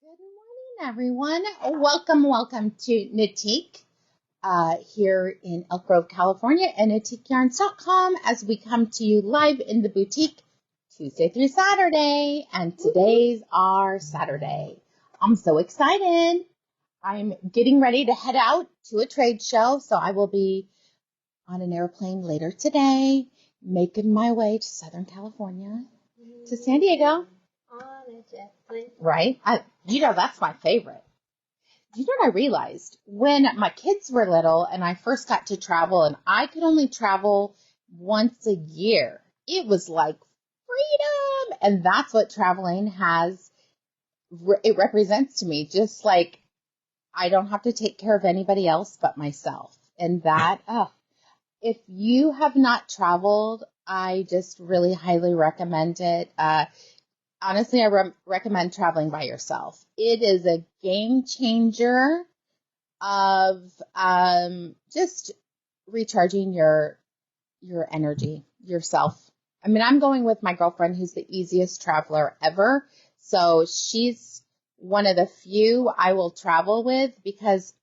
Good morning, everyone. Welcome to Knittique here in Elk Grove, California, and knittiqueyarns.com as we come to you live in the boutique Tuesday through Saturday, and today's our Saturday. I'm so excited. I'm getting ready to head out to a trade show, so I will be on an airplane later today, making my way to Southern California, to San Diego. On a jet plane. Right? That's my favorite. You know what I realized? When my kids were little and I first got to travel and I could only travel once a year, it was like freedom. And that's what traveling it represents to me. Just like I don't have to take care of anybody else but myself. And if you have not traveled, I just really highly recommend it. Honestly, I recommend traveling by yourself. It is a game changer of just recharging your energy, yourself. I mean, I'm going with my girlfriend who's the easiest traveler ever. So she's one of the few I will travel with because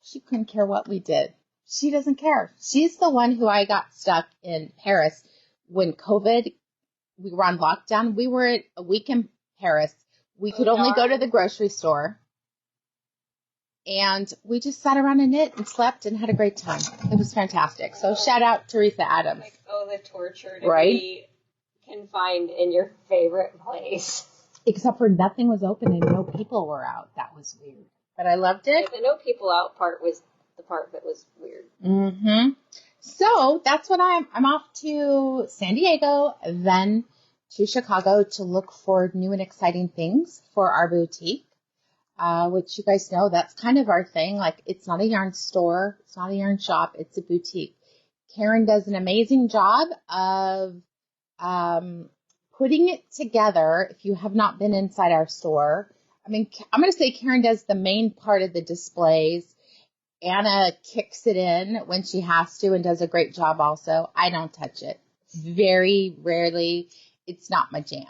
she couldn't care what we did. She doesn't care. She's the one who I got stuck in Paris when we were on lockdown. We were a week in Paris. We could only go to the grocery store. And we just sat around and knit and slept and had a great time. It was fantastic. So shout out Teresa Adams. The torture to be confined in your favorite place. Except for nothing was open and no people were out. That was weird. But I loved it. Yeah, the no people out part was the part that was weird. Mm-hmm. So that's what I'm off to San Diego, then to Chicago to look for new and exciting things for our boutique, which you guys know that's kind of our thing. Like, it's not a yarn store, it's not a yarn shop, it's a boutique. Karen does an amazing job of putting it together. If you have not been inside our store, I mean, I'm going to say Karen does the main part of the displays. Anna kicks it in when she has to and does a great job also. I don't touch it. Very rarely. It's not my jam.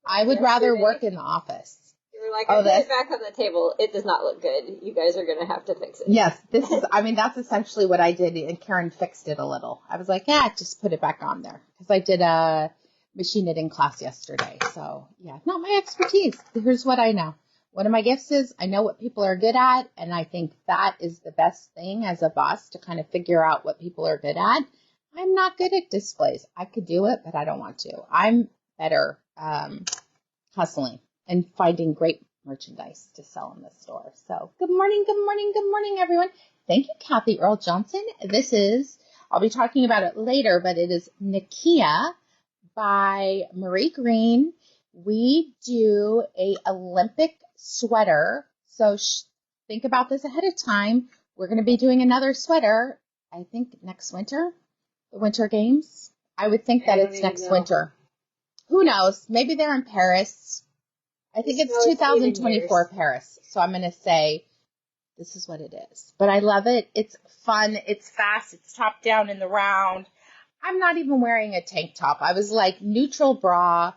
I would rather work in the office. You were like, I put it back on the table. It does not look good. You guys are going to have to fix it. Yes, that's essentially what I did, and Karen fixed it a little. I was like, just put it back on there. Because I did a machine knitting class yesterday. So, not my expertise. Here's what I know. One of my gifts is I know what people are good at, and I think that is the best thing as a boss to kind of figure out what people are good at. I'm not good at displays. I could do it, but I don't want to. I'm better hustling and finding great merchandise to sell in the store. So good morning, everyone. Thank you, Kathy Earl Johnson. I'll be talking about it later, but it is Nikia by Marie Green. We do a Olympic sweater. So think about this ahead of time. We're going to be doing another sweater, I think next winter, the Winter Games. I would think that it's next winter. Who knows? Maybe they're in Paris. I think it's 2024 Paris. So I'm going to say this is what it is. But I love it. It's fun. It's fast. It's top down in the round. I'm not even wearing a tank top. I was like neutral bra.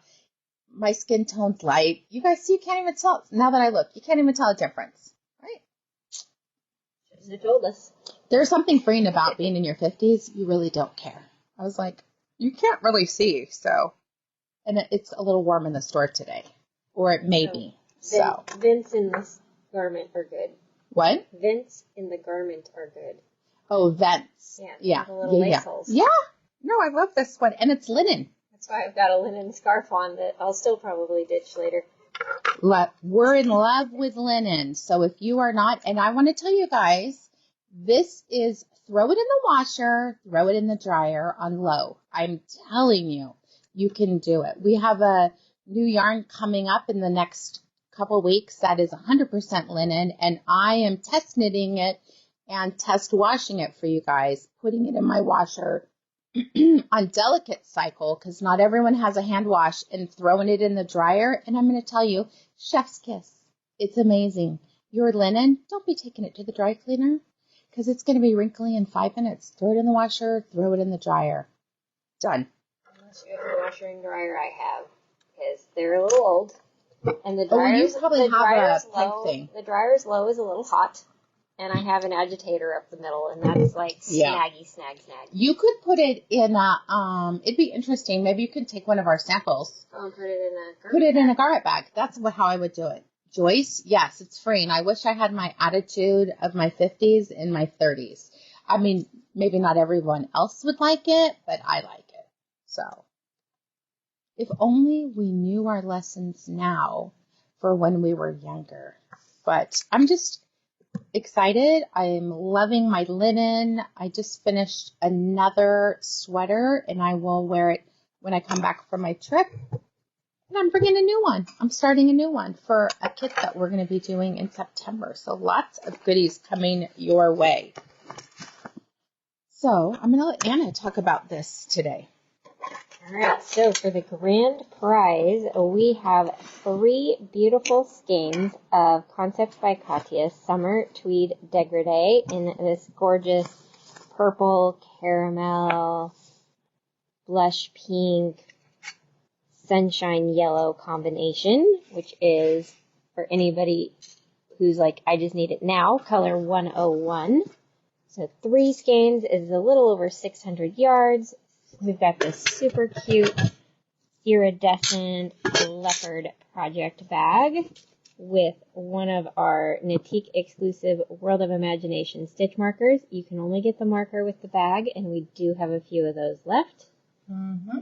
My skin tone's light. You guys see, you can't even tell. Now that I look, you can't even tell a difference, right? Shouldn't have told us. There's something freeing about being in your 50s. You really don't care. I was like, you can't really see, so. And it's a little warm in the store today. Or it may be, so. Vents in this garment are good. What? Vents in the garment are good. Oh, vents. Yeah. The little lace holes. Yeah. No, I love this one. And it's linen. That's why I've got a linen scarf on that I'll still probably ditch later. We're in love with linen. So if you are not, and I want to tell you guys, this is throw it in the washer, throw it in the dryer on low. I'm telling you, you can do it. We have a new yarn coming up in the next couple weeks that is 100% linen, and I am test knitting it and test washing it for you guys, putting it in my washer on delicate cycle because not everyone has a hand wash, and throwing it in the dryer. And I'm going to tell you, chef's kiss. It's amazing. Your linen, don't be taking it to the dry cleaner because it's going to be wrinkly in 5 minutes. Throw it in the washer, throw it in the dryer. Done. Unless you have a washer and dryer, I have, because they're a little old. And the Oh, dryer's, you probably the have dryer's a low. peg thing. The dryer's low is a little hot, and I have an agitator up the middle, and that's like snaggy, snag. You could put it in a, it'd be interesting. Maybe you could take one of our samples. Oh, and put it in a garment Put it bag. in a garment bag. That's how I would do it. Joyce, yes, it's freeing. I wish I had my attitude of my 50s and my 30s. I mean, maybe not everyone else would like it, but I like it. So, if only we knew our lessons now for when we were younger. But I'm just excited. I'm loving my linen. I just finished another sweater, and I will wear it when I come back from my trip. And I'm bringing a new one. I'm starting a new one for a kit that we're going to be doing in September. So lots of goodies coming your way. So I'm going to let Anna talk about this today. All right, so for the grand prize, we have 3 beautiful skeins of Concept by Katya Summer Tweed Degrade in this gorgeous purple, caramel, blush pink, sunshine yellow combination, which is, for anybody who's like, I just need it now, color 101. So 3 skeins is a little over 600 yards. We've got this super cute iridescent leopard project bag with one of our Knittique exclusive World of Imagination stitch markers. You can only get the marker with the bag, and we do have a few of those left. Mm-hmm.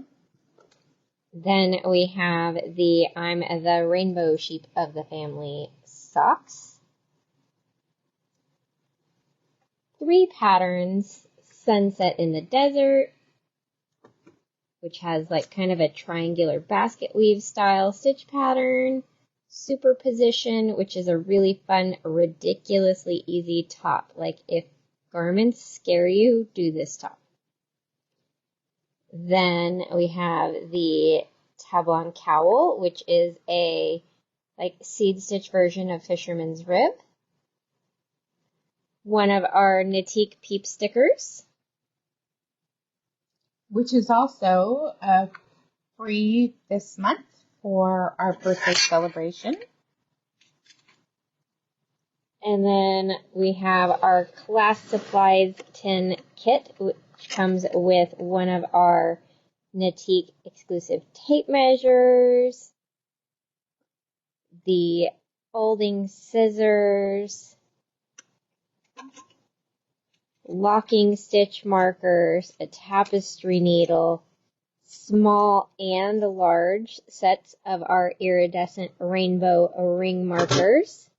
Then we have the I'm the Rainbow Sheep of the Family socks. 3 patterns, Sunset in the Desert, which has like kind of a triangular basket weave style stitch pattern. Superposition, which is a really fun, ridiculously easy top. Like if garments scare you, do this top. Then we have the Tablon Cowl, which is a like seed stitch version of Fisherman's Rib. One of our Knittique Peep stickers, Which is also free this month for our birthday celebration. and then we have our Class Supplies tin kit, which comes with one of our Knittique exclusive tape measures, the folding scissors, locking stitch markers, a tapestry needle, small and large sets of our iridescent rainbow ring markers,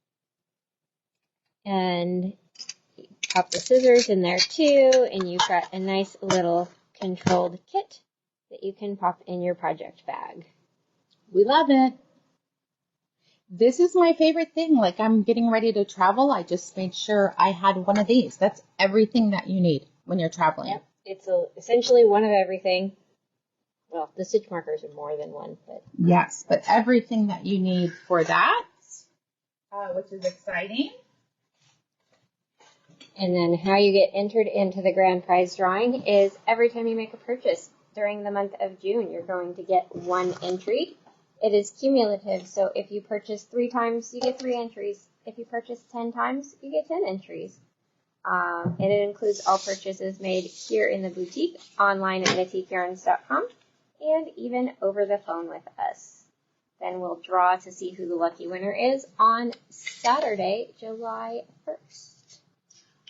and you pop the scissors in there too, and you've got a nice little controlled kit that you can pop in your project bag. We love it. This is my favorite thing. Like I'm getting ready to travel. I just made sure I had one of these. That's everything that you need when you're traveling. Yep, it's essentially one of everything. Well, the stitch markers are more than one, but Yes, but everything that you need for that, which is exciting. And then how you get entered into the grand prize drawing is every time you make a purchase during the month of June, you're going to get 1 entry. It is cumulative, so if you purchase 3 times, you get 3 entries. If you purchase 10 times, you get 10 entries. And it includes all purchases made here in the boutique, online at knittiqueyarns.com, and even over the phone with us. Then we'll draw to see who the lucky winner is on Saturday, July 1st.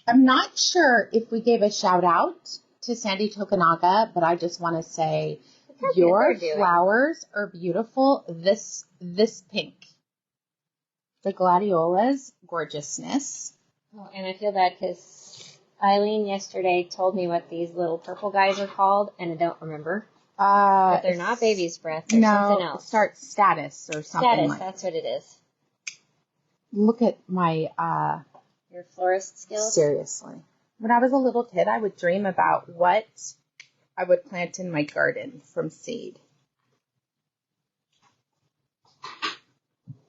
I'm not sure if we gave a shout out to Sandy Tokunaga, but I just want to say your flowers are beautiful. This pink, the gladiola's gorgeousness. Oh, and I feel bad because Eileen yesterday told me what these little purple guys are called, and I don't remember. But they're not baby's breath. They're something else. It starts status or something. Status, that's what it is. Look at my Your florist skills? Seriously. When I was a little kid, I would dream about what I would plant in my garden from seed.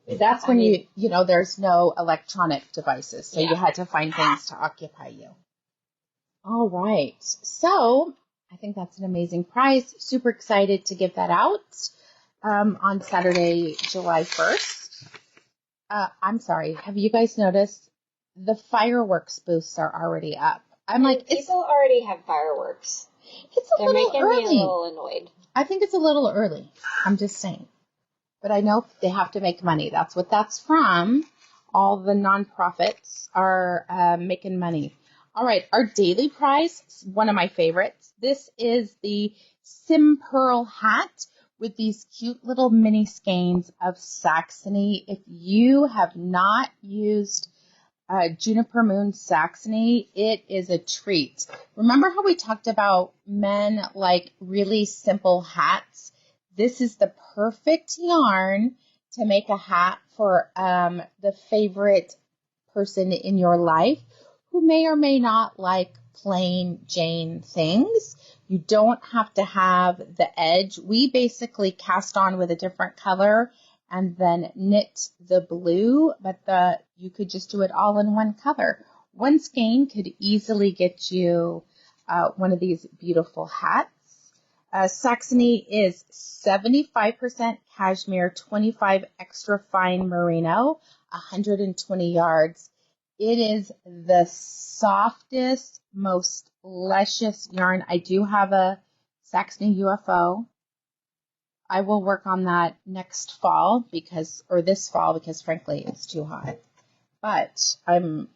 That's when you know, there's no electronic devices, so you had to find things to occupy you. All right. So I think that's an amazing prize. Super excited to give that out. on Saturday, July 1st. I'm sorry. Have you guys noticed the fireworks booths are already up? I'm like, people already have fireworks. They're making me a little annoyed. I think it's a little early. I'm just saying. But I know they have to make money. That's what that's from. All the nonprofits are making money. All right, our daily prize, one of my favorites. This is the Sim Pearl hat with these cute little mini skeins of Saxony. If you have not used Juniper Moon Saxony, it is a treat. Remember how we talked about men like really simple hats? This is the perfect yarn to make a hat for the favorite person in your life who may or may not like plain Jane things. You don't have to have the edge. We basically cast on with a different color and then knit the blue, but you could just do it all in one color. One skein could easily get you one of these beautiful hats. Saxony is 75% cashmere, 25 extra fine merino, 120 yards. It is the softest, most luscious yarn. I do have a Saxony UFO. I will work on that next fall this fall because frankly it's too hot. But I'm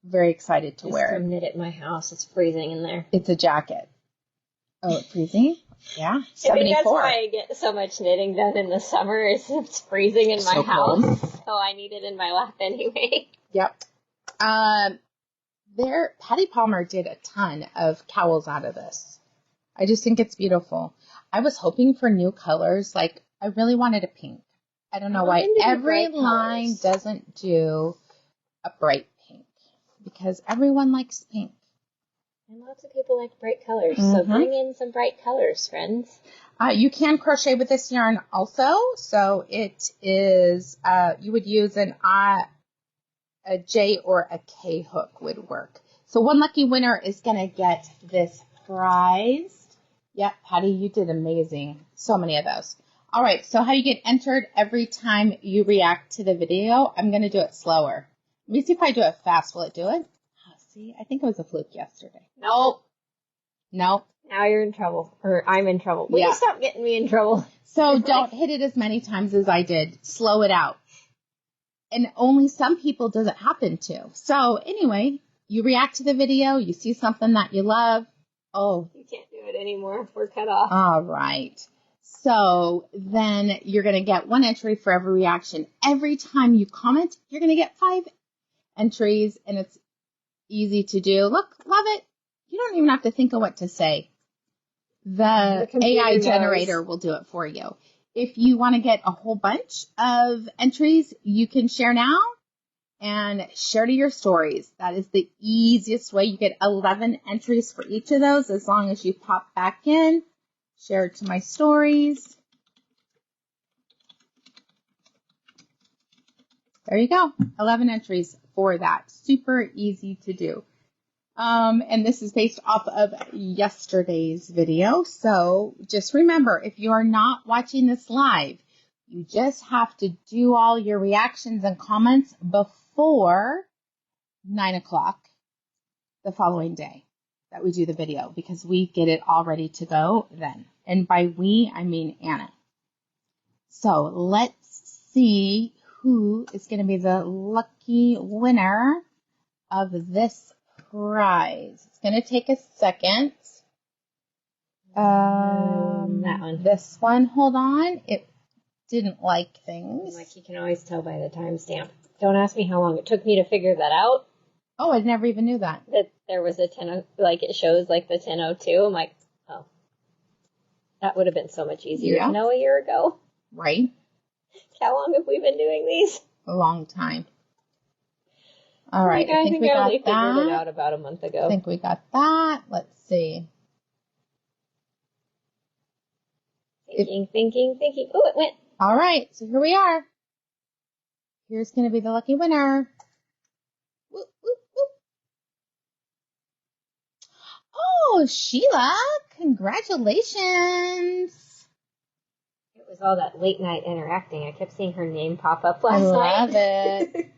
very excited to wear it. Just knit it in my house. It's freezing in there. It's a jacket. Oh, it's freezing? Yeah. 74. I think that's why I get so much knitting done in the summer is it's freezing in my house. Cold. So I need it in my lap anyway. Yep. Patty Palmer did a ton of cowls out of this. I just think it's beautiful. I was hoping for new colors. Like, I really wanted a pink. I don't know why every line doesn't do a bright pink. Because everyone likes pink. And lots of people like bright colors. Mm-hmm. So bring in some bright colors, friends. You can crochet with this yarn also. So it is, you would use a J or a K hook would work. So one lucky winner is going to get this prize. Yep, Patty, you did amazing. So many of those. All right, so how you get entered every time you react to the video. I'm going to do it slower. Let me see if I do it fast. Will it do it? Oh, see, I think it was a fluke yesterday. Nope. Now you're in trouble. Or I'm in trouble. Will you stop getting me in trouble? So don't hit it as many times as I did. Slow it out. And only some people does it happen to. So anyway, you react to the video. You see something that you love. Oh. You can't do it anymore. We're cut off. All right. So then you're going to get one entry for every reaction. Every time you comment, you're going to get 5 entries, and it's easy to do. Look, love it. You don't even have to think of what to say. The AI generator will do it for you. If you want to get a whole bunch of entries, you can share now and share to your stories. That is the easiest way. You get 11 entries for each of those as long as you pop back in, share it to my stories. There you go. 11 entries for that. Super easy to do. And this is based off of yesterday's video. So just remember, if you are not watching this live, you just have to do all your reactions and comments before 9 o'clock the following day that we do the video, because we get it all ready to go then. And by we, I mean Anna. So let's see who is going to be the lucky winner of this prize. It's going to take a second. That one. This one, hold on. It didn't like things. Like you can always tell by the timestamp. Don't ask me how long it took me to figure that out. Oh, I never even knew that. That there was a 10, like it shows like the 10:02. I'm like, oh, that would have been so much easier to know a year ago. Right. How long have we been doing these? A long time. All right, I think we got that. Figured it out about a month ago. I think we got that. Let's see. Thinking. Oh, it went. All right, so here we are. Here's going to be the lucky winner. Whoop, whoop, whoop. Oh, Sheila, congratulations. It It was all that late night interacting. I kept seeing her name pop up last night. I love it.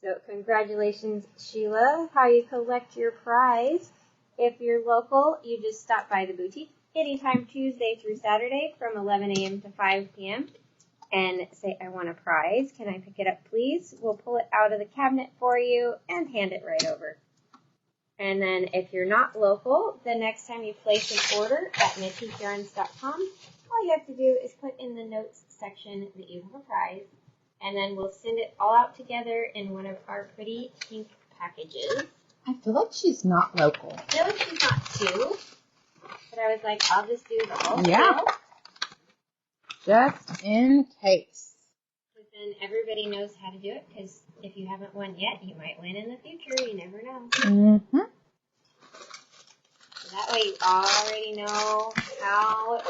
So congratulations, Sheila, how you collect your prize. If you're local, you just stop by the boutique anytime Tuesday through Saturday from 11 a.m. to 5 p.m. and say, I want a prize. Can I pick it up, please? We'll pull it out of the cabinet for you and hand it right over. And then if you're not local, the next time you place an order at knitteekyarns.com, all you have to do is put in the notes section that you have a prize, and then we'll send it all out together in one of our pretty pink packages. I feel like she's not local. I feel like she's not too, but I was like, I'll just do the whole Yeah. deal. Just in case. But then everybody knows how to do it, because if you haven't won yet, you might win in the future. You never know. Mm-hmm. So that way you already know how.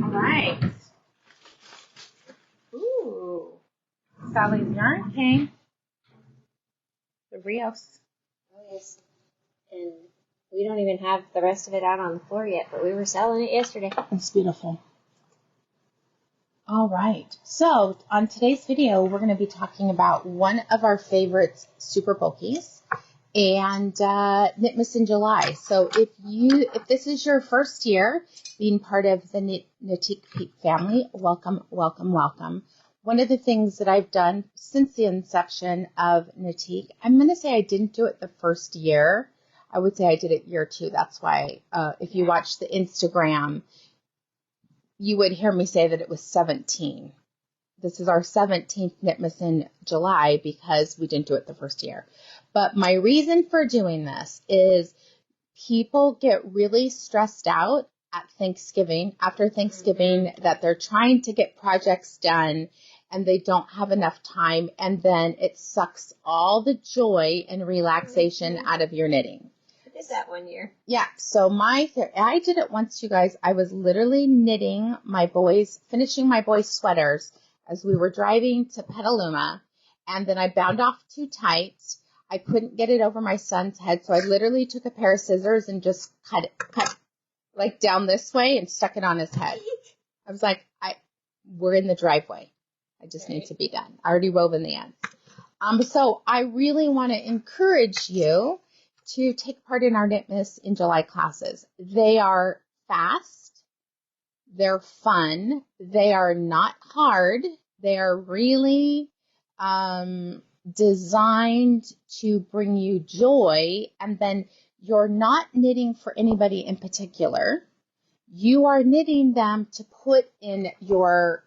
All right. Ooh. Sally's Yarn King. The Rios. Oh, yes. And we don't even have the rest of it out on the floor yet, but we were selling it yesterday. It's beautiful. All right. So on today's video, we're going to be talking about one of our favorites, Super Bulkies, and Knitmus in July. So if this is your first year being part of the Knittique Peak family, welcome, welcome, welcome. One of the things that I've done since the inception of Knittique, I'm going to say I didn't do it the first year. I would say I did it year 2. That's why if you watch the Instagram, you would hear me say that it was 17. This is our 17th Knitmus in July because we didn't do it the first year. But my reason for doing this is people get really stressed out at Thanksgiving, after Thanksgiving, that they're trying to get projects done and they don't have enough time, and then it sucks all the joy and relaxation out of your knitting. I did that one year. Yeah, so I did it once, you guys. I was literally knitting finishing my boys' sweaters as we were driving to Petaluma, and then I bound off too tight. I couldn't get it over my son's head, so I literally took a pair of scissors and just cut like down this way and stuck it on his head. I was like, we're in the driveway. I just need to be done. I already wove in the ends. So I really want to encourage you to take part in our Knitmus in July classes. They are fast. They're fun. They are not hard. They are really designed to bring you joy. And then you're not knitting for anybody in particular. You are knitting them to put in your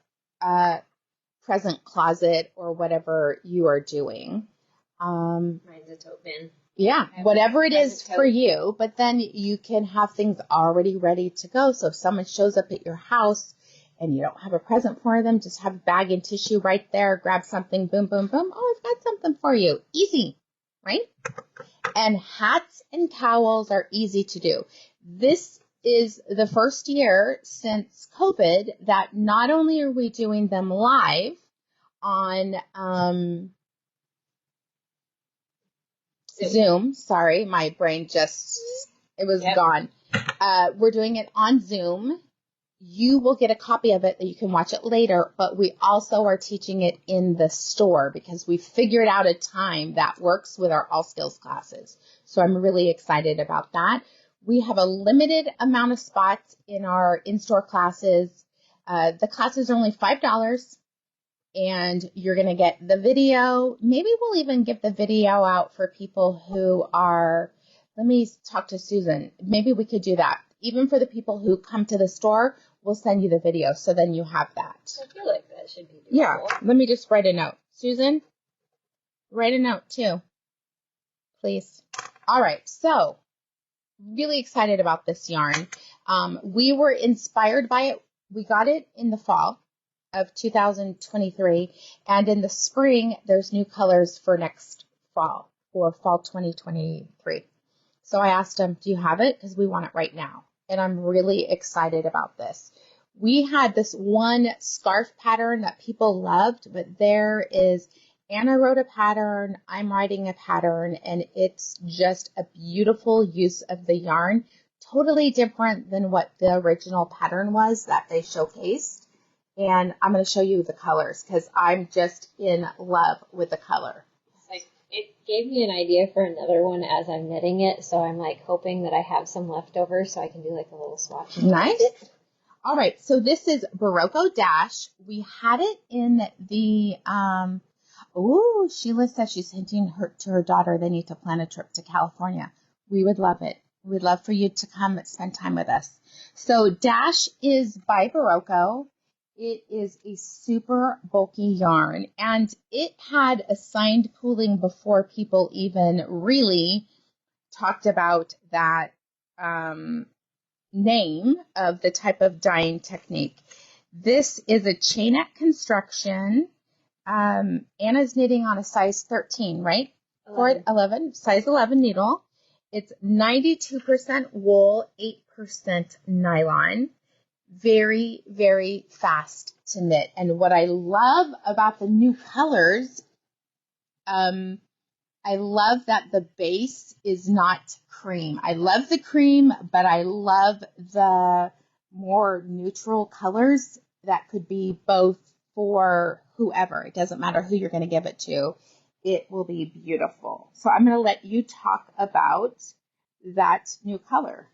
present closet or whatever you are doing. Mine's a tote bin. Yeah, whatever it is for you, but then you can have things already ready to go. So if someone shows up at your house and you don't have a present for them, just have a bag and tissue right there, grab something, boom, boom, boom. Oh, I've got something for you. Easy, right? And hats and cowls are easy to do. This is the first year since COVID that not only are we doing them live on Zoom. Sorry, my brain it was gone. We're doing it on Zoom. You will get a copy of it that you can watch it later, but we also are teaching it in the store because we figured out a time that works with our All Skills classes. So I'm really excited about that. We have a limited amount of spots in our in-store classes. The classes are only $5. And you're going to get the video. Maybe we'll even give the video out for people who are, let me talk to Susan. Maybe we could do that. Even for the people who come to the store, we'll send you the video. So then you have that. I feel like that should be doable. Yeah. Let me just write a note. Susan, write a note too, please. All right. So really excited about this yarn. We were inspired by it. We got it in the fall of 2023, and in the spring there's new colors for next fall, for fall 2023. So I asked him, do you have it? Because we want it right now, and I'm really excited about this. We had this one scarf pattern that people loved, but there is Anna wrote a pattern, I'm writing a pattern, and it's just a beautiful use of the yarn. Totally different than what the original pattern was that they showcased. And I'm going to show you the colors because I'm just in love with the color. It gave me an idea for another one as I'm knitting it, so I'm like hoping that I have some leftovers so I can do like a little swatch. Nice. All right, so this is Berroco Dash. We had it in the, Sheila says she's hinting to her daughter they need to plan a trip to California. We would love it. We'd love for you to come and spend time with us. So Dash is by Berroco. It is a super bulky yarn, and it had assigned pooling before people even really talked about that name of the type of dyeing technique. This is a chainette construction. Anna's knitting on a size 13, right? 11, size 11 needle. It's 92% wool, 8% nylon. Very, very fast to knit. And what I love about the new colors, I love that the base is not cream. I love the cream, but I love the more neutral colors that could be both for whoever. It doesn't matter who you're going to give it to. It will be beautiful. So I'm going to let you talk about that new color.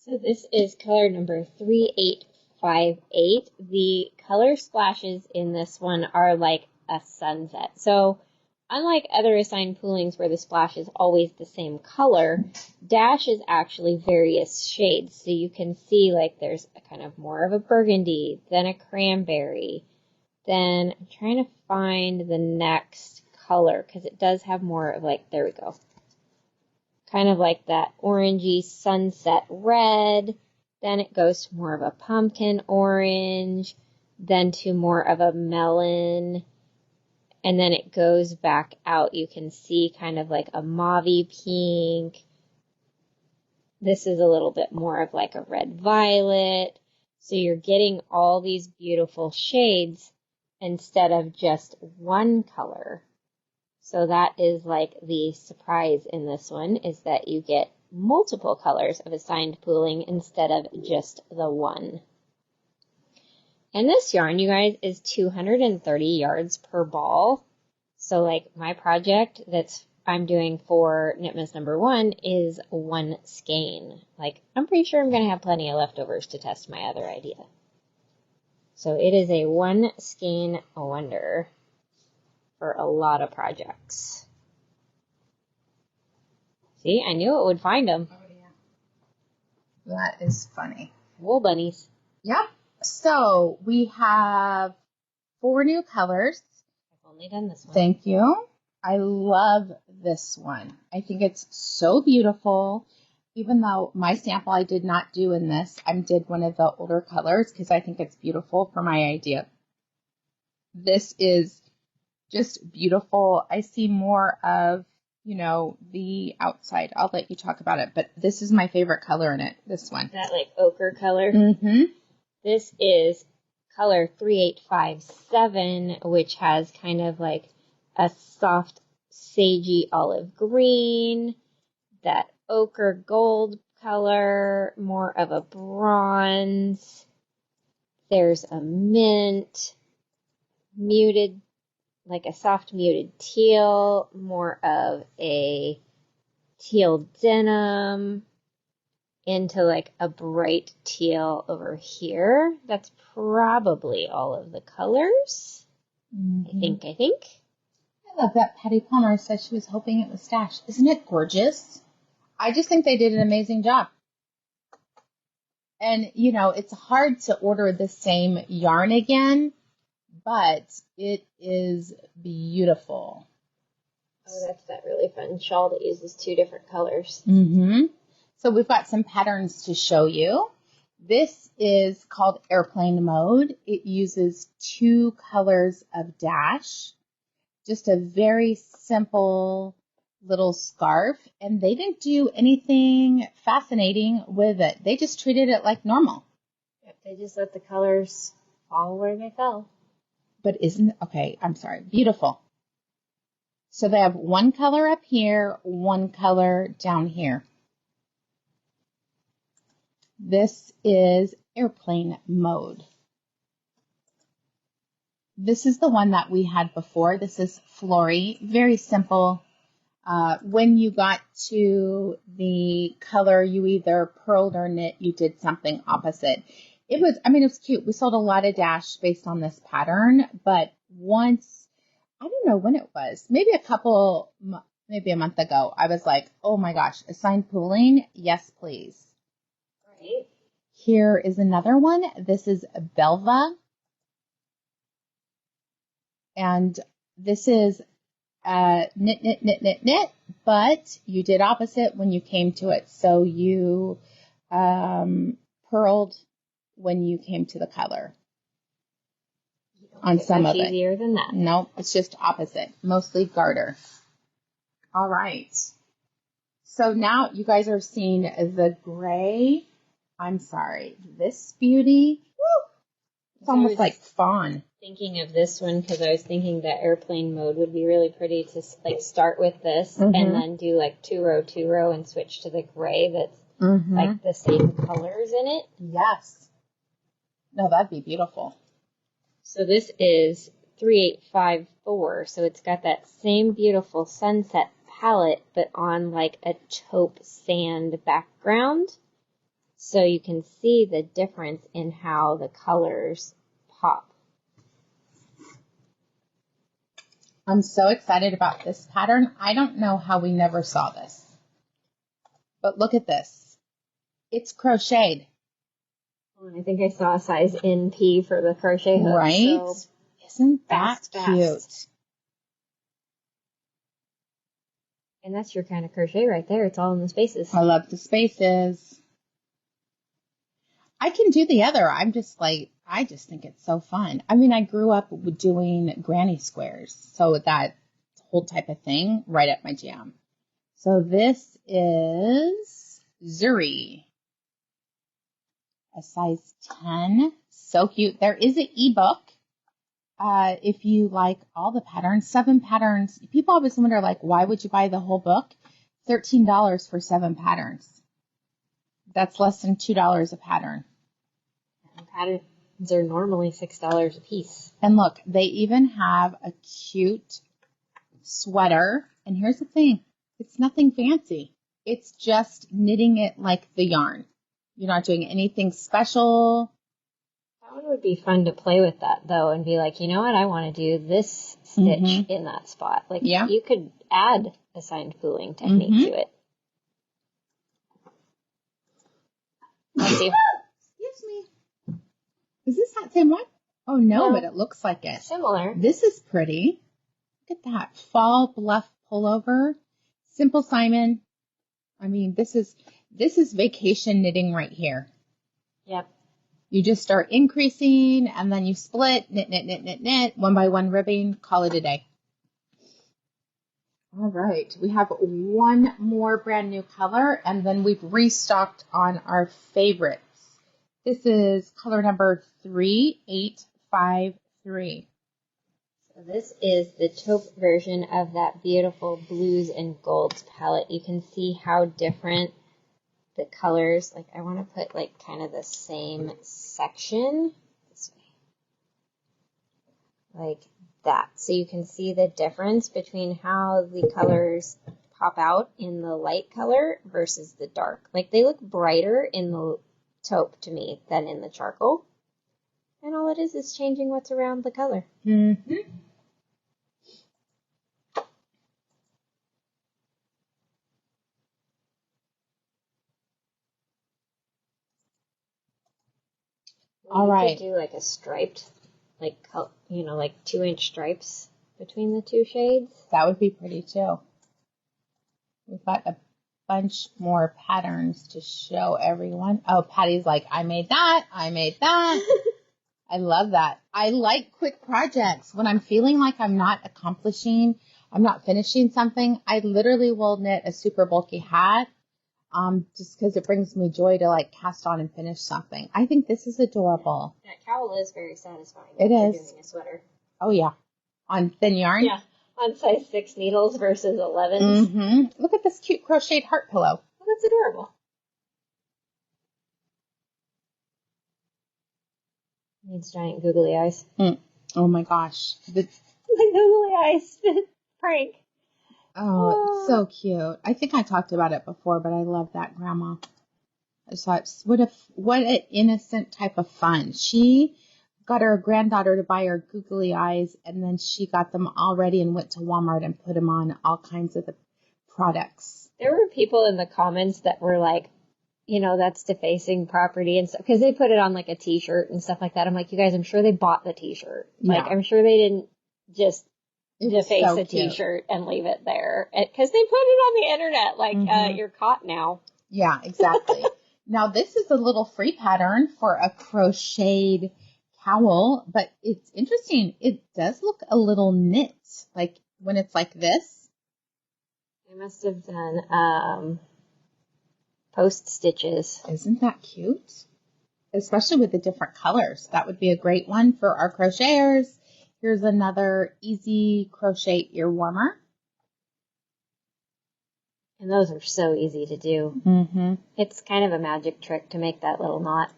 So this is color number 3858. The color splashes in this one are like a sunset. So unlike other assigned poolings where the splash is always the same color, Dash is actually various shades. So you can see like there's a kind of more of a burgundy, then a cranberry, then I'm trying to find the next color because it does have more of like, there we go. Kind of like that orangey sunset red, then it goes to more of a pumpkin orange, then to more of a melon, and then it goes back out. You can see kind of like a mauvey pink. This is a little bit more of like a red violet. So you're getting all these beautiful shades instead of just one color. So that is like the surprise in this one, is that you get multiple colors of assigned pooling instead of just the one. And this yarn, you guys, is 230 yards per ball. So like my project I'm doing for Knitmus number 1 is 1 skein. Like I'm pretty sure I'm going to have plenty of leftovers to test my other idea. So it is a 1 skein wonder for a lot of projects. See, I knew it would find them. Oh, yeah. That is funny. Wool bunnies. Yep. So we have 4 new colors. I've only done this one. Thank you. I love this one. I think it's so beautiful. Even though my sample I did not do in this, I did one of the older colors because I think it's beautiful for my idea. This is just beautiful. I see more of, the outside. I'll let you talk about it, but this is my favorite color in it, this one. That like ochre color? Mm-hmm. This is color 3857, which has kind of like a soft sagey olive green, that ochre gold color, more of a bronze. There's a mint, muted, like a soft muted teal, more of a teal denim, into like a bright teal over here. That's probably all of the colors. Mm-hmm. I think. I love that Patty Palmer said she was hoping it was Dash. Isn't it gorgeous? I just think they did an amazing job. And, it's hard to order the same yarn again, but it is beautiful. Oh, that's that really fun shawl that uses 2 different colors. Mm-hmm. So we've got some patterns to show you. This is called Airplane Mode. It uses 2 colors of Dash. Just a very simple little scarf. And they didn't do anything fascinating with it. They just treated it like normal. Yep, they just let the colors fall where they fell. But I'm sorry, beautiful. So they have one color up here, one color down here. This is airplane mode. This is the one that we had before. This is flory, very simple. When you got to the color you either purled or knit, you did something opposite. It was cute. We sold a lot of dash based on this pattern, but once, I don't know when it was, maybe a month ago, I was like, oh my gosh, assigned pooling? Yes, please. Right. Here is another one. This is Belva. And this is knit, but you did opposite when you came to it. So you purled when you came to the color on some of it. Easier than that. No, it's just opposite, mostly garter. All right. So now you guys are seeing the gray. I'm sorry, this beauty. Woo! It's almost like fawn. Thinking of this one because I was thinking that airplane mode would be really pretty to like start with this and then do like 2-row and switch to the gray that's like the same colors in it. Yes. No, that'd be beautiful. So this is 3854, so it's got that same beautiful sunset palette but on like a taupe sand background. So you can see the difference in how the colors pop. I'm so excited about this pattern. I don't know how we never saw this. But look at this. It's crocheted. I think I saw a size NP for the crochet hook. Right? So isn't that cute? fast. And that's your kind of crochet right there. It's all in the spaces. I love the spaces. I can do the other. I'm just like, I just think it's so fun. I mean, I grew up doing granny squares, so that whole type of thing, right up my jam. So this is Zuri, a size 10. So cute. There is an ebook. If you like all the patterns, 7 patterns. People always wonder, like, why would you buy the whole book? $13 for 7 patterns. That's less than $2 a pattern. And patterns are normally $6 a piece. And look, they even have a cute sweater. And here's the thing. It's nothing fancy. It's just knitting it like the yarn. You're not doing anything special. That one would be fun to play with that, though, and be like, you know what? I want to do this stitch in that spot. Like, you could add assigned pooling technique to it. Let's see. Excuse me. Is this that same one? Oh, no, but it looks like it. Similar. This is pretty. Look at that. Fall bluff pullover. Simple Simon. I mean, this is vacation knitting right here. Yep. You just start increasing, and then you split, knit, 1 by 1 ribbing, call it a day. All right, we have one more brand new color, and then we've restocked on our favorites. This is color number 3853. So this is the taupe version of that beautiful blues and golds palette. You can see how different the colors, like I want to put like kind of the same section this way, like that. So you can see the difference between how the colors pop out in the light color versus the dark. Like they look brighter in the taupe to me than in the charcoal. And all it is changing what's around the color. Mm-hmm. All right. Could do like a striped, like 2-inch stripes between the two shades. That would be pretty too. We've got a bunch more patterns to show everyone. Oh, Patty's like, I made that. I love that. I like quick projects. When I'm feeling like I'm not finishing something, I literally will knit a super bulky hat. Just because it brings me joy to like cast on and finish something. I think this is adorable. That cowl is very satisfying. It is. Doing a sweater. Oh yeah, on thin yarn. Yeah. On size 6 needles versus 11s. Mm-hmm. Look at this cute crocheted heart pillow. Oh, that's adorable. Needs giant googly eyes. Oh my gosh. The googly eyes prank. Oh, it's so cute. I think I talked about it before, but I love that, Grandma. I just thought, what an innocent type of fun. She got her granddaughter to buy her googly eyes, and then she got them all ready and went to Walmart and put them on all kinds of the products. There were people in the comments that were like, you know, that's defacing property and stuff, because they put it on like a t-shirt and stuff like that. I'm like, you guys, I'm sure they bought the t-shirt. Like, I'm sure they didn't just deface a t-shirt and leave it there, because they put it on the internet. Like, you're caught now. Yeah, exactly. Now, this is a little free pattern for a crocheted cowl, but it's interesting. It does look a little knit, like when it's like this. I must have done post stitches. Isn't that cute? Especially with the different colors. That would be a great one for our crocheters. Here's another easy crochet ear warmer. And those are so easy to do. It's kind of a magic trick to make that little knot.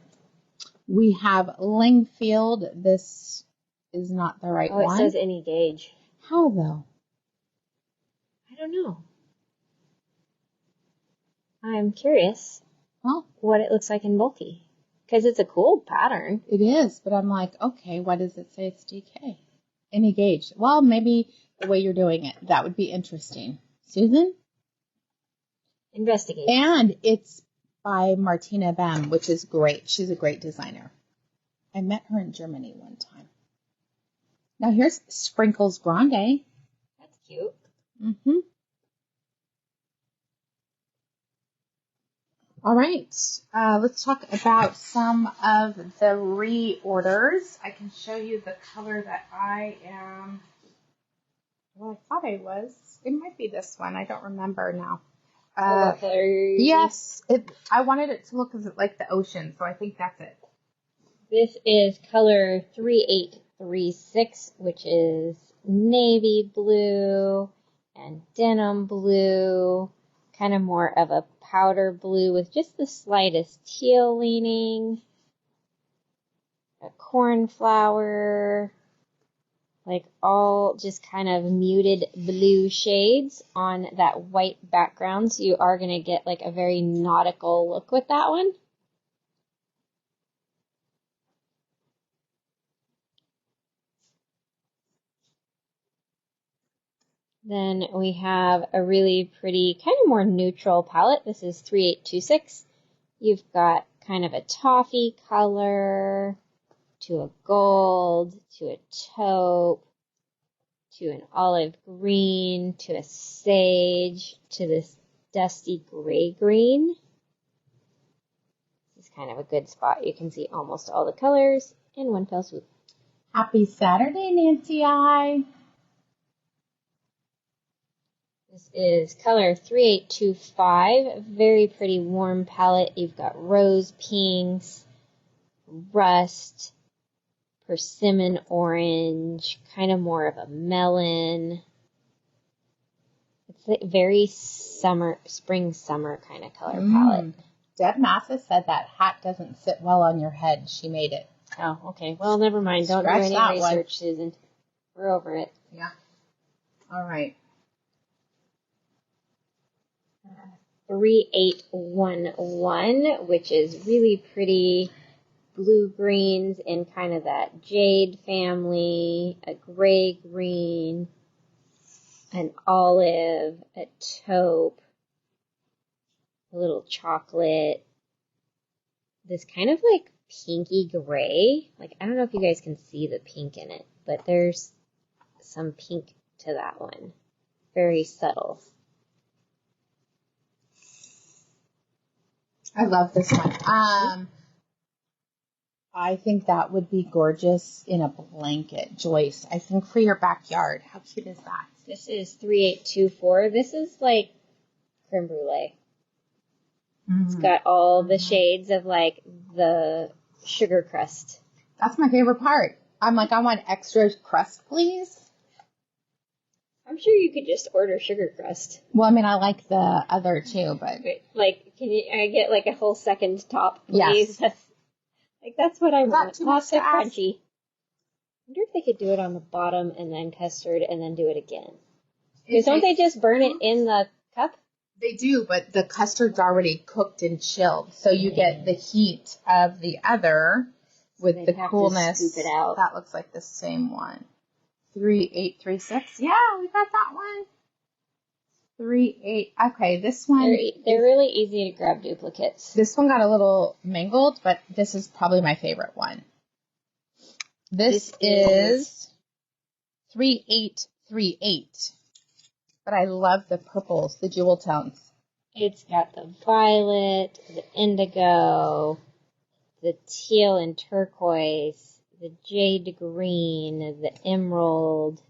We have Lingfield. This is not the right one. Oh, it says any gauge. How though? I don't know. I'm curious what it looks like in bulky. Because it's a cool pattern. It is, but I'm like, okay, what does it say it's DK? Any gauge. Well, maybe the way you're doing it. That would be interesting. Susan? Investigate. And it's by Martina Bam, which is great. She's a great designer. I met her in Germany one time. Now here's Sprinkles Grande. That's cute. All right. Let's talk about some of the reorders. I can show you the color that I am. Well, I thought I was. It might be this one. I don't remember now. Yes, I wanted it to look like the ocean, so I think that's it. This is color 3836, which is navy blue and denim blue, kind of more of a powder blue with just the slightest teal leaning, a cornflower, like all just kind of muted blue shades on that white background. So you are going to get like a very nautical look with that one. Then we have a really pretty, kind of more neutral palette. This is 3826. You've got kind of a toffee color, to a gold, to a taupe, to an olive green, to a sage, to this dusty gray green. This is kind of a good spot. You can see almost all the colors in one fell swoop. Happy Saturday, Nancy I. This is color 3825, very pretty warm palette. You've got rose pinks, rust, persimmon orange, kind of more of a melon. It's a very spring summer kind of color palette. Deb Massa said that hat doesn't sit well on your head. She made it. Oh, okay. Well, never mind. Don't do any research, Susan. We're over it. Yeah. All right. 3811, which is really pretty blue greens in kind of that jade family, a gray green, an olive, a taupe, a little chocolate, this kind of like pinky gray. Like, I don't know if you guys can see the pink in it, but there's some pink to that one. Very subtle. I love this one. I think that would be gorgeous in a blanket, Joyce. I think for your backyard. How cute is that? This is 3824. This is like creme brulee. It's got all the shades of like the sugar crust. That's my favorite part. I'm like, I want extra crust, please. I'm sure you could just order sugar crust. Well, I mean, I like the other too, but Like, I get like a whole second top, please? yes. Like, that's what I want. Too much Not so to ask? crunchy. I wonder if they could do it on the bottom and then custard and then do it again. Because don't they just burn it in the cup? They do, but the custard's already cooked and chilled, so you get the heat of the other with the coolness. Scoop it out. That looks like the same one. 3836. Yeah, we got that one. 38. Okay, this one. They're really easy to grab duplicates. This one got a little mangled, but this is probably my favorite one. This is 3838. But I love the purples, the jewel tones. It's got the violet, the indigo, the teal and turquoise, the jade green, the emerald.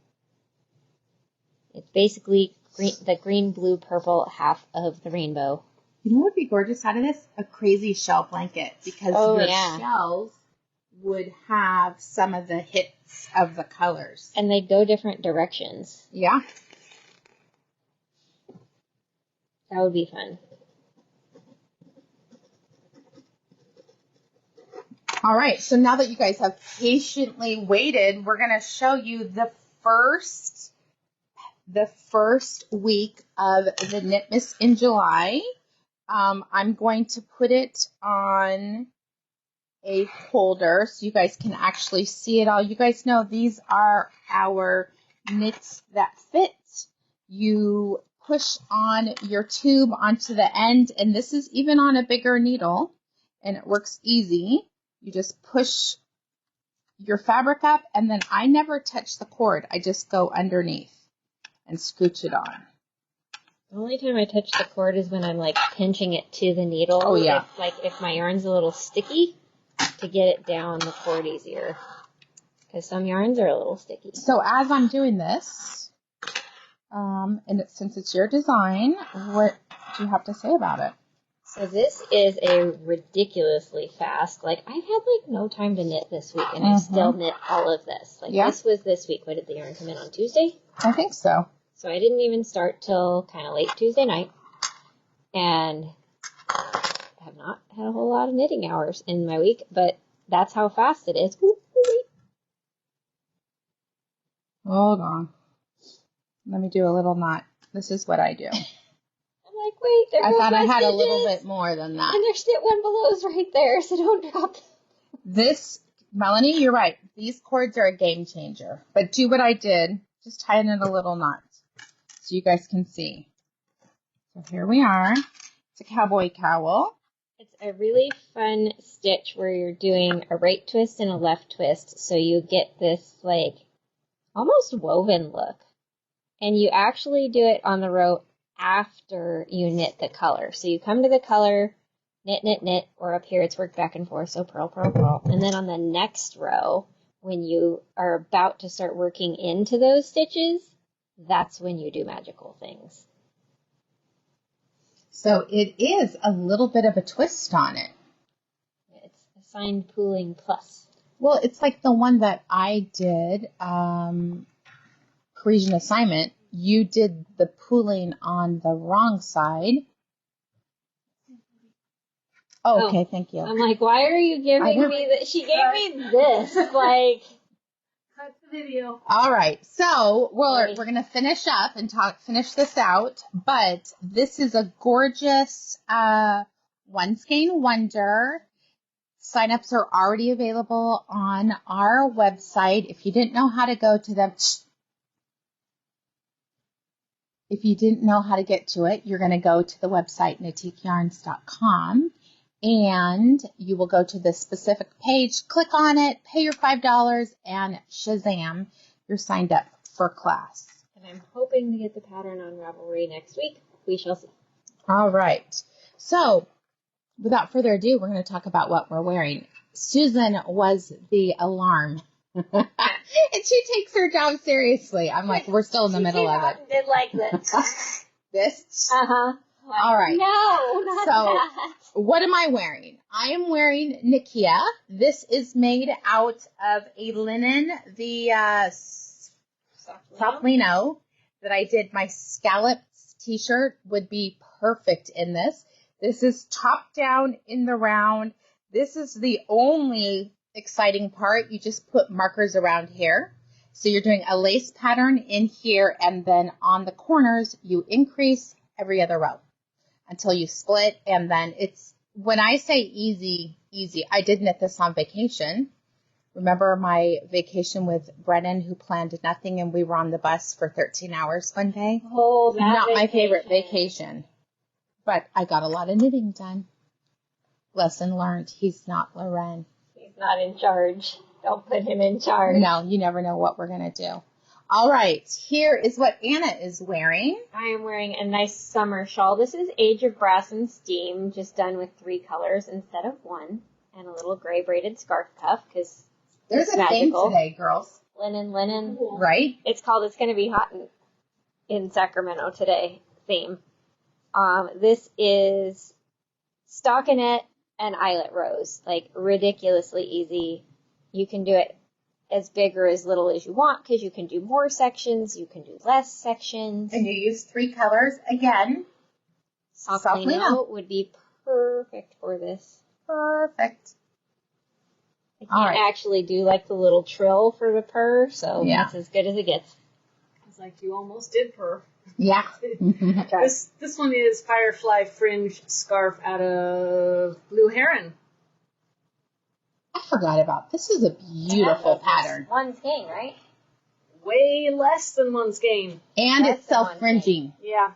It's basically the green, blue, purple half of the rainbow. You know what would be gorgeous out of this? A crazy shell blanket, because shells would have some of the hits of the colors. And they go different directions. Yeah. That would be fun. All right, so now that you guys have patiently waited, we're going to show you the first week of the Knitmus in July. I'm going to put it on a holder so you guys can actually see it all. You guys know these are our knits that fit. You push on your tube onto the end, and this is even on a bigger needle, and it works easy. You just push your fabric up, and then I never touch the cord. I just go underneath and scooch it on. The only time I touch the cord is when I'm like pinching it to the needle. Oh yeah. If my yarn's a little sticky, to get it down the cord easier. Because some yarns are a little sticky. So as I'm doing this, and since it's your design, what do you have to say about it? So this is a ridiculously fast, I've had no time to knit this week, and I still knit all of this. This was this week. What did the yarn come in on, Tuesday? I think so. So I didn't even start till kind of late Tuesday night, and I have not had a whole lot of knitting hours in my week, but that's how fast it is. Hold on. Let me do a little knot. This is what I do. I'm like, wait, I thought I had a little bit more than that. And there's knit one below's right there, so don't drop them. This, Melanie, you're right. These cords are a game changer. But do what I did. Just tie in a little knot so you guys can see. So here we are. It's a cowboy cowl. It's a really fun stitch where you're doing a right twist and a left twist, so you get this, almost woven look. And you actually do it on the row after you knit the color. So you come to the color, knit, knit, knit, or up here it's work back and forth, so purl, purl, purl. And then on the next row, when you are about to start working into those stitches, that's when you do magical things. So it is a little bit of a twist on it. It's assigned pooling plus. Well, it's like the one that I did, Parisian assignment. You did the pooling on the wrong side. Oh, okay, thank you. I'm like, why are you giving me that? She gave me this, Cut the video. All right, so we're going to finish up and finish this out, but this is a gorgeous one skein wonder. Signups are already available on our website. If you didn't know how to go to them, if you didn't know how to get to it, you're going to go to the website knitikyarns.com. And you will go to the specific page, click on it, pay your $5, and shazam, you're signed up for class. And I'm hoping to get the pattern on Ravelry next week. We shall see. All right. So, without further ado, we're going to talk about what we're wearing. Susan was the alarm. And she takes her job seriously. I'm like, we're still in the middle of it. Did like this. This? Uh-huh. All right. No, not that. What am I wearing? I am wearing Nikia. This is made out of a linen, the soft lino. that I did my scallops t-shirt would be perfect in this. This is top down in the round. This is the only exciting part. You just put markers around here. So you're doing a lace pattern in here, and then on the corners, you increase every other row until you split. And then it's, when I say easy, easy, I did knit this on vacation. Remember my vacation with Brennan, who planned nothing, and we were on the bus for 13 hours one day? Oh, that Not vacation. my favorite vacation, but I got a lot of knitting done. Lesson learned. He's not Loren. He's not in charge. Don't put him in charge. No, you never know what we're going to do. All right, here is what Anna is wearing. I am wearing a nice summer shawl. This is Age of Brass and Steam, just done with 3 colors instead of 1, and a little gray braided scarf cuff, because There's it's a theme magical. today, girls. Linen. Right? It's called It's Gonna Be Hot in Sacramento Today theme. This is stockinette and eyelet rows, like ridiculously easy. You can do it as big or as little as you want, because you can do more sections, you can do less sections. And you use 3 colors again. Soft Soft lino lino. would be perfect for this. Perfect. I All can't right. actually do like the little trill for the purr, so Yeah. that's as good as it gets. It's like you almost did purr. Yeah. This one is Firefly Fringe Scarf out of Blue Heron. I forgot about this. Is a beautiful pattern. One skein, right? Way less than one skein. And Less it's than one self-fringing. Yeah.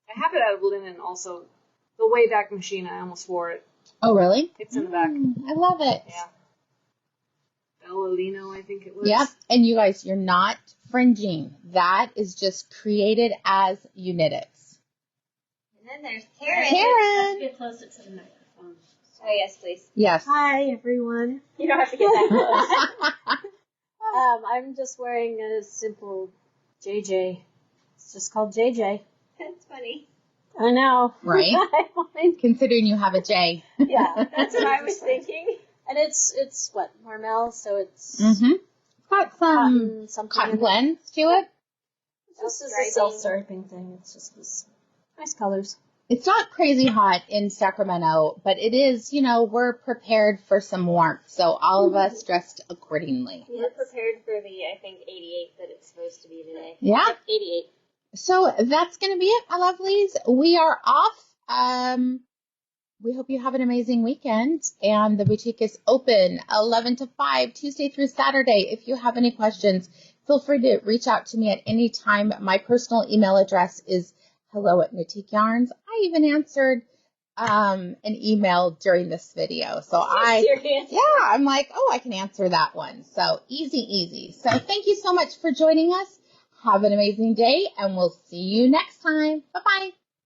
I have it out of linen also. The Wayback Machine, I almost wore it. Oh, really? It's in the back. I love it. Yeah. Bellalino, I think it was. Yep. And you guys, you're not fringing. That is just created as you knit it. And then there's Karen. Karen. Get closer to the microphone. Oh, yes, please. Yes. Hi, everyone. You don't have to get that close. I'm just wearing a simple JJ. It's just called JJ. That's funny. I know. Right? I wanted- Considering you have a J. yeah, That's what I was thinking. And it's what, Marmel, so it's Mm-hmm. Got some cotton, something. cotton in it. blends to it. This is Self-striping. a self-striping thing. It's just this nice colors. It's not crazy hot in Sacramento, but it is, we're prepared for some warmth. So all of us dressed accordingly. We're prepared for the, I think, 88 that it's supposed to be today. Yeah. 88. So that's going to be it, my lovelies. We are off. We hope you have an amazing weekend. And the boutique is open 11 to 5, Tuesday through Saturday. If you have any questions, feel free to reach out to me at any time. My personal email address is hello@Knittique Yarns. I even answered an email during this video. So I'm like, I can answer that one. So easy. So thank you so much for joining us. Have an amazing day, and we'll see you next time. Bye-bye.